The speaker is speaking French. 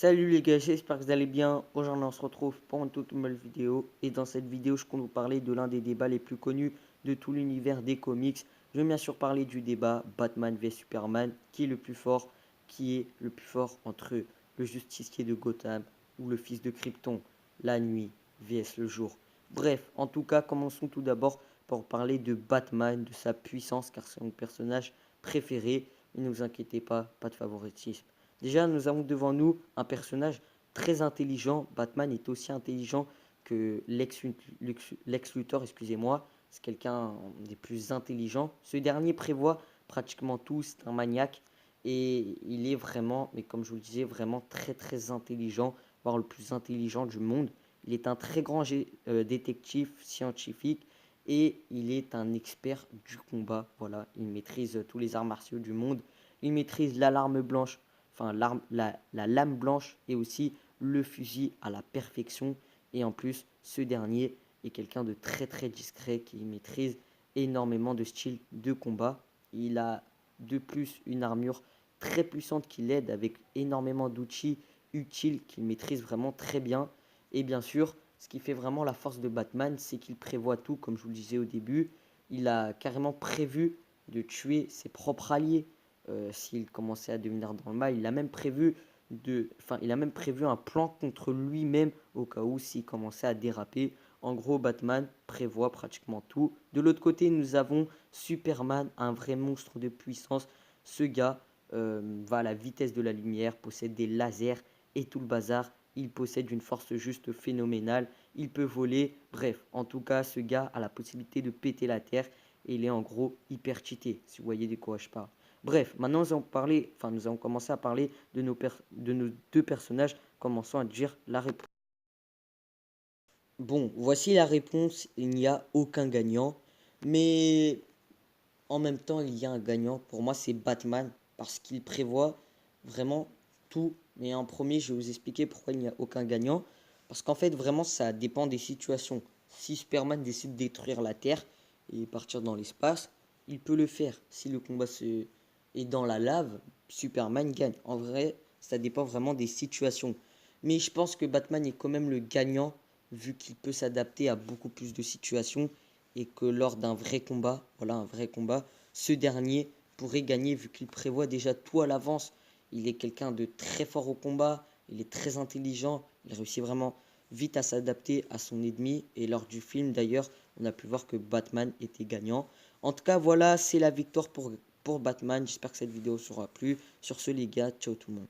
Salut les gars, j'espère que vous allez bien. Aujourd'hui on se retrouve pour une toute nouvelle vidéo. Et dans cette vidéo, je compte vous parler de l'un des débats les plus connus de tout l'univers des comics. Je vais bien sûr parler du débat Batman vs Superman. Qui est le plus fort? Qui est le plus fort entre le justicier de Gotham ou le fils de Krypton? La nuit vs le jour. Bref, en tout cas, commençons tout d'abord par parler de Batman, de sa puissance, car c'est mon personnage préféré. Et ne vous inquiétez pas de favoritisme. Déjà, nous avons devant nous un personnage très intelligent. Batman est aussi intelligent que Lex Luthor, excusez-moi. C'est quelqu'un des plus intelligents. Ce dernier prévoit pratiquement tout. C'est un maniaque. Et il est vraiment, mais comme je vous le disais, vraiment très intelligent, voire le plus intelligent du monde. Il est un très grand détective scientifique et il est un expert du combat. Voilà, il maîtrise tous les arts martiaux du monde. Il maîtrise l'alarme blanche, enfin la lame blanche et aussi le fusil à la perfection. Et en plus, ce dernier est quelqu'un de très discret qui maîtrise énormément de styles de combat. Il a de plus une armure très puissante qui l'aide avec énormément d'outils utiles qu'il maîtrise vraiment très bien. Et bien sûr, ce qui fait vraiment la force de Batman, c'est qu'il prévoit tout, comme je vous le disais au début. Il a carrément prévu de tuer ses propres alliés s'il commençait à devenir dans le mal. Il a même prévu un plan contre lui-même au cas où s'il commençait à déraper. En gros, Batman prévoit pratiquement tout. De l'autre côté, nous avons Superman, un vrai monstre de puissance. Ce gars va à la vitesse de la lumière, possède des lasers et tout le bazar. Il possède une force juste phénoménale. Il peut voler. Bref, en tout cas, ce gars a la possibilité de péter la terre. Et il est en gros hyper cheaté, si vous voyez de quoi je parle. Bref, maintenant nous allons commencer à parler de nos deux personnages. Commençons à dire la réponse. Bon, voici la réponse. Il n'y a aucun gagnant. Mais en même temps, il y a un gagnant. Pour moi, c'est Batman. Parce qu'il prévoit vraiment tout. Mais en premier, je vais vous expliquer pourquoi il n'y a aucun gagnant. Parce qu'en fait, vraiment, ça dépend des situations. Si Superman décide de détruire la Terre et partir dans l'espace, il peut le faire. Si le combat est dans la lave, Superman gagne. En vrai, ça dépend vraiment des situations. Mais je pense que Batman est quand même le gagnant, vu qu'il peut s'adapter à beaucoup plus de situations et que lors d'un vrai combat, voilà, un vrai combat, ce dernier pourrait gagner vu qu'il prévoit déjà tout à l'avance. Il est quelqu'un de très fort au combat, il est très intelligent, il réussit vraiment vite à s'adapter à son ennemi. Et lors du film, d'ailleurs, on a pu voir que Batman était gagnant. En tout cas, voilà, c'est la victoire pour Batman. J'espère que cette vidéo sera plu. Sur ce, les gars, ciao tout le monde.